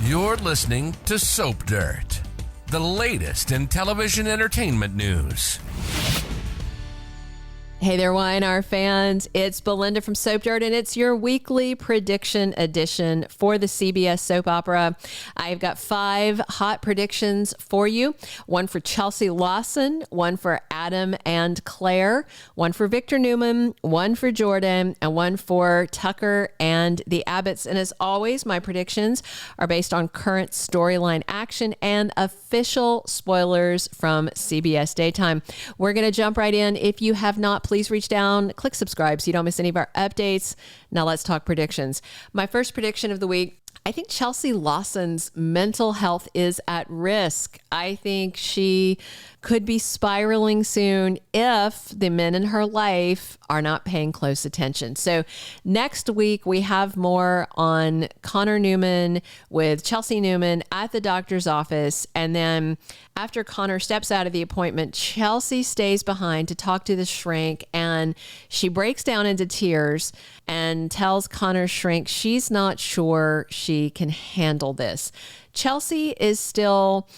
You're listening to Soap Dirt, the latest in television entertainment news. Hey there, Y&R fans. It's Belynda from Soap Dirt, and it's your weekly prediction edition for the CBS soap opera. I've got 5 hot predictions for you. One for Chelsea Lawson, one for Adam and Claire, one for Victor Newman, one for Jordan, and one for Tucker and the Abbotts. And as always, my predictions are based on current storyline action and official spoilers from CBS Daytime. We're going to jump right in. If you have not, please reach down, click subscribe so you don't miss any of our updates. Now let's talk predictions. My first prediction of the week, I think Chelsea Lawson's mental health is at risk. I think she could be spiraling soon if the men in her life are not paying close attention. So next week, we have more on Connor Newman with Chelsea Newman at the doctor's office. And then after Connor steps out of the appointment, Chelsea stays behind to talk to the shrink, and she breaks down into tears and tells Connor's shrink she's not sure she can handle this. Chelsea is still,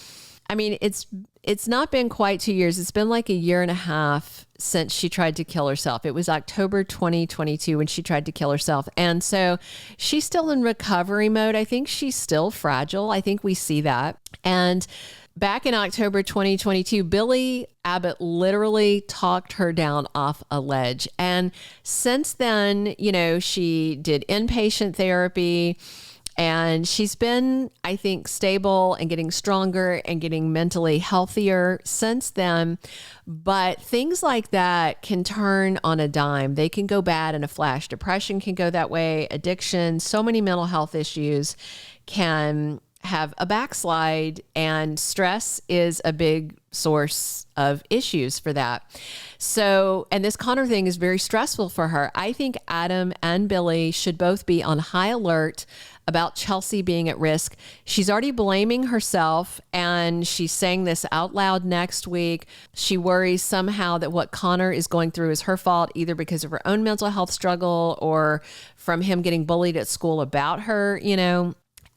it's not been quite 2 years. It's been like a year and a half since she tried to kill herself. It was October 2022 when she tried to kill herself. And so she's still in recovery mode. I think she's still fragile. I think we see that. And back in October 2022, Billy Abbott literally talked her down off a ledge. And since then, she did inpatient therapy, and she's been, I think, stable and getting stronger and getting mentally healthier since then. But things like that can turn on a dime. They can go bad in a flash. Depression can go that way. Addiction, so many mental health issues can have a backslide, and stress is a big source of issues for that. So, and this Connor thing is very stressful for her. I think Adam and Billy should both be on high alert about Chelsea being at risk. She's already blaming herself, and she's saying this out loud next week. She worries somehow that what Connor is going through is her fault, either because of her own mental health struggle or from him getting bullied at school about her,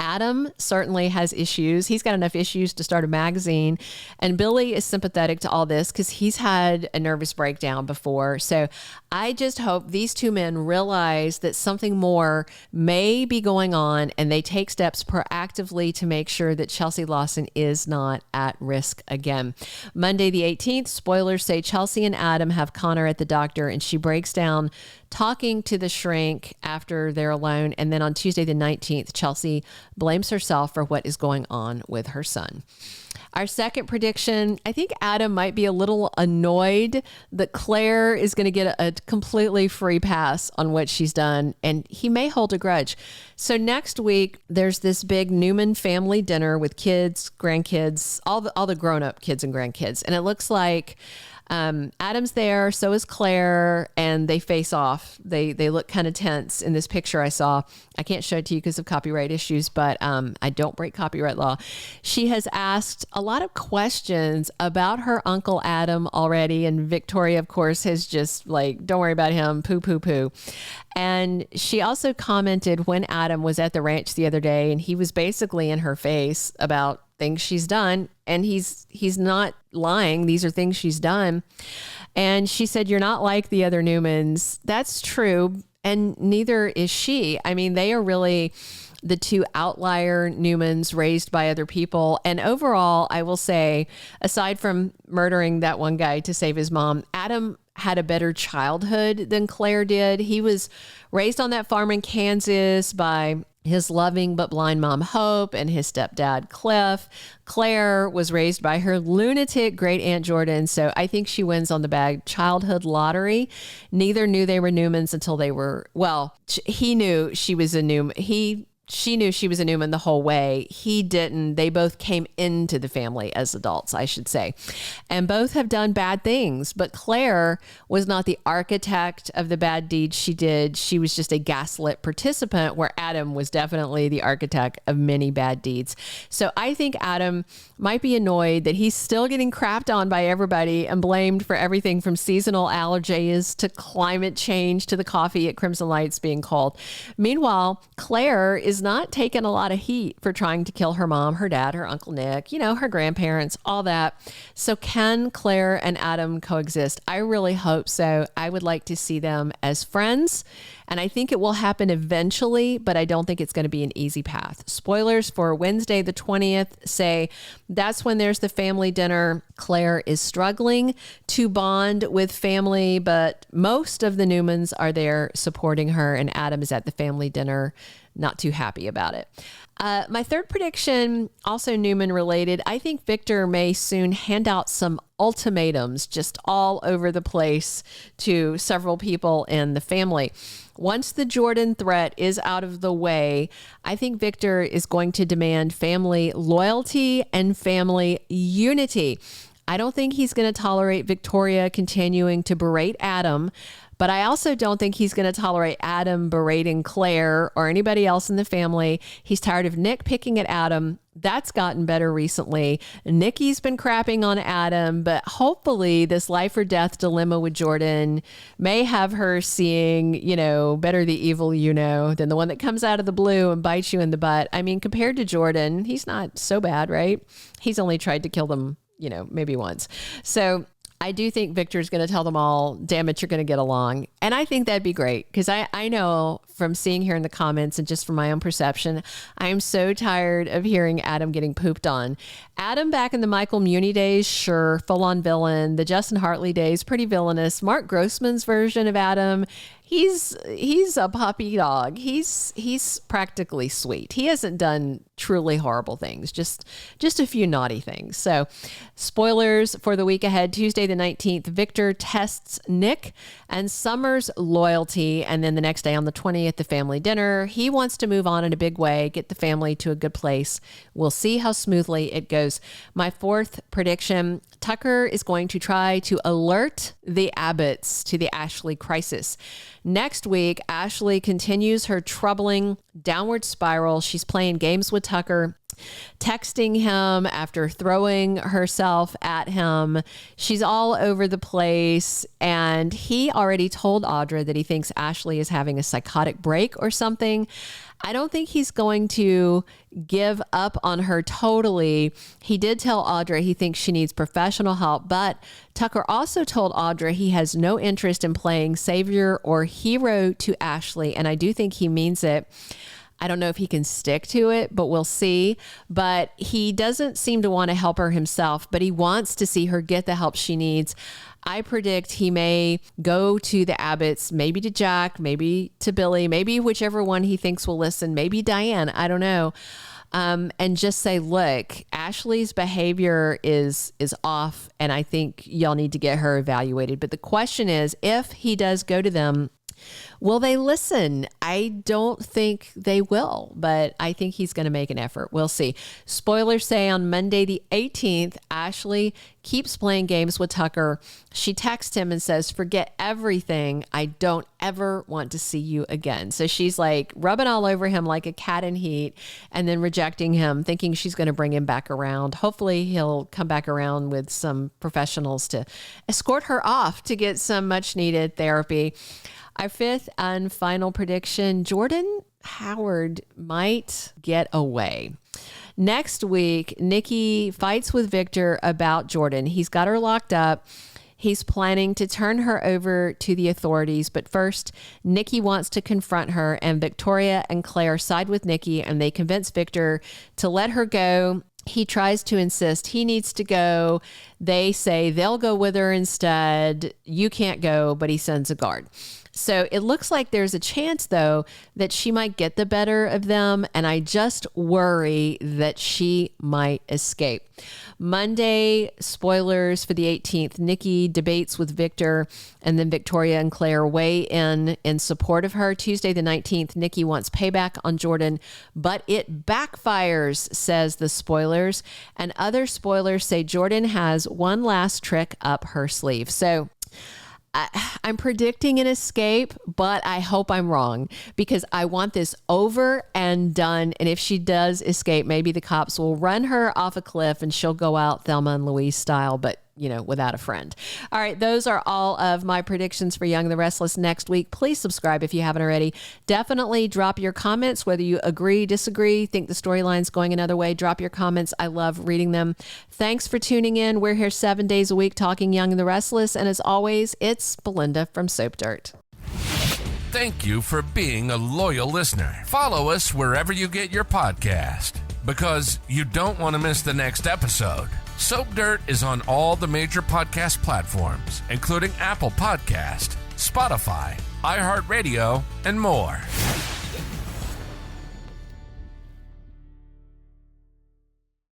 Adam certainly has issues. He's got enough issues to start a magazine. And Billy is sympathetic to all this because he's had a nervous breakdown before. So I just hope these two men realize that something more may be going on, and they take steps proactively to make sure that Chelsea Lawson is not at risk again. Monday the 18th, spoilers say Chelsea and Adam have Connor at the doctor, and she breaks down talking to the shrink after they're alone. And then on Tuesday the 19th, Chelsea blames herself for what is going on with her son. Our second prediction, I think Adam might be a little annoyed that Claire is going to get a completely free pass on what she's done, and he may hold a grudge. So next week, there's this big Newman family dinner with kids, grandkids, all the grown-up kids and grandkids. And it looks like Adam's there, so is Claire, and they face off. They look kind of tense in this picture I saw. I can't show it to you because of copyright issues, but I don't break copyright law. She has asked a lot of questions about her Uncle Adam already, and Victoria, of course, has just like, don't worry about him, poo, poo, poo. And she also commented when Adam was at the ranch the other day, and he was basically in her face about things she's done, and he's not lying. These are things she's done. And she said, "You're not like the other Newmans." That's true, and neither is she. I mean, they are really the two outlier Newmans raised by other people. And overall, I will say, aside from murdering that one guy to save his mom, Adam had a better childhood than Claire did. He was raised on that farm in Kansas by his loving but blind mom, Hope, and his stepdad, Cliff. Claire was raised by her lunatic great aunt, Jordan. So I think she wins on the bag childhood lottery. Neither knew they were Newmans until they were, he knew she was a Newman. She knew she was a Newman the whole way. He didn't. They both came into the family as adults, I should say. And both have done bad things. But Claire was not the architect of the bad deeds she did. She was just a gaslit participant, where Adam was definitely the architect of many bad deeds. So I think Adam might be annoyed that he's still getting crapped on by everybody and blamed for everything from seasonal allergies to climate change to the coffee at Crimson Lights being cold. Meanwhile, Claire is is not taking a lot of heat for trying to kill her mom, her dad, her Uncle Nick, her grandparents, all that. So can Claire and Adam coexist? I really hope so. I would like to see them as friends. And I think it will happen eventually, but I don't think it's going to be an easy path. Spoilers for Wednesday, the 20th say that's when there's the family dinner. Claire is struggling to bond with family, but most of the Newmans are there supporting her, and Adam is at the family dinner, not too happy about it. My third prediction, also Newman related. I think Victor may soon hand out some ultimatums just all over the place to several people in the family. Once the Jordan threat is out of the way, I think Victor is going to demand family loyalty and family unity. I don't think he's going to tolerate Victoria continuing to berate Adam, but I also don't think he's going to tolerate Adam berating Claire or anybody else in the family. He's tired of Nick picking at Adam. That's gotten better recently. Nikki's been crapping on Adam, but hopefully this life or death dilemma with Jordan may have her seeing, better the evil than the one that comes out of the blue and bites you in the butt. I mean, compared to Jordan, he's not so bad, right? He's only tried to kill them, maybe once. So I do think Victor's going to tell them all, damn it, you're going to get along. And I think that'd be great because I know from seeing here in the comments and just from my own perception, I am so tired of hearing Adam getting pooped on. Adam back in the Michael Muhney days, sure, full-on villain. The Justin Hartley days, pretty villainous. Mark Grossman's version of Adam, he's a puppy dog. He's practically sweet. He hasn't done truly horrible things, just a few naughty things. So spoilers for the week ahead. Tuesday the 19th, Victor tests Nick and Summer's loyalty. And then the next day on the 20th, the family dinner. He wants to move on in a big way, get the family to a good place. We'll see how smoothly it goes. My fourth prediction, Tucker is going to try to alert the Abbotts to the Ashley crisis. Next week, Ashley continues her troubling downward spiral. She's playing games with Tucker, texting him after throwing herself at him. She's all over the place. And he already told Audra that he thinks Ashley is having a psychotic break or something. I don't think he's going to give up on her totally. He did tell Audra he thinks she needs professional help, but Tucker also told Audra he has no interest in playing savior or hero to Ashley, and I do think he means it. I don't know if he can stick to it, but we'll see. But he doesn't seem to want to help her himself, but he wants to see her get the help she needs. I predict he may go to the Abbotts, maybe to Jack, maybe to Billy, maybe whichever one he thinks will listen, maybe Diane, I don't know. And just say, look, Ashley's behavior is off, and I think y'all need to get her evaluated. But the question is, if he does go to them, will they listen? I don't think they will, but I think he's going to make an effort. We'll see. Spoilers say on Monday the 18th, Ashley keeps playing games with Tucker. She texts him and says, forget everything. I don't ever want to see you again. So she's like rubbing all over him like a cat in heat and then rejecting him, thinking she's going to bring him back around. Hopefully he'll come back around with some professionals to escort her off to get some much needed therapy. Our fifth and final prediction, Jordan Howard might get away. Next week, Nikki fights with Victor about Jordan. He's got her locked up. He's planning to turn her over to the authorities. But first, Nikki wants to confront her, and Victoria and Claire side with Nikki, and they convince Victor to let her go. He tries to insist he needs to go. They say they'll go with her instead. You can't go, but he sends a guard. So it looks like there's a chance, though, that she might get the better of them. And I just worry that she might escape. Monday, spoilers for the 18th, Nikki debates with Victor, and then Victoria and Claire weigh in support of her. Tuesday, the 19th, Nikki wants payback on Jordan, but it backfires, says the spoilers. And other spoilers say Jordan has one last trick up her sleeve. So I'm predicting an escape, but I hope I'm wrong because I want this over and done. And if she does escape, maybe the cops will run her off a cliff and she'll go out Thelma and Louise style. But without a friend. All right, those are all of my predictions for Young the Restless next week. Please subscribe if you haven't already. Definitely drop your comments, whether you agree, disagree, think the storyline's going another way. Drop your comments. I love reading them. Thanks for tuning in. We're here 7 days a week talking Young and the Restless. And as always, it's Belynda from Soap Dirt. Thank you for being a loyal listener. Follow us wherever you get your podcast, because you don't want to miss the next episode. Soap Dirt is on all the major podcast platforms, including Apple Podcast, Spotify, iHeartRadio, and more.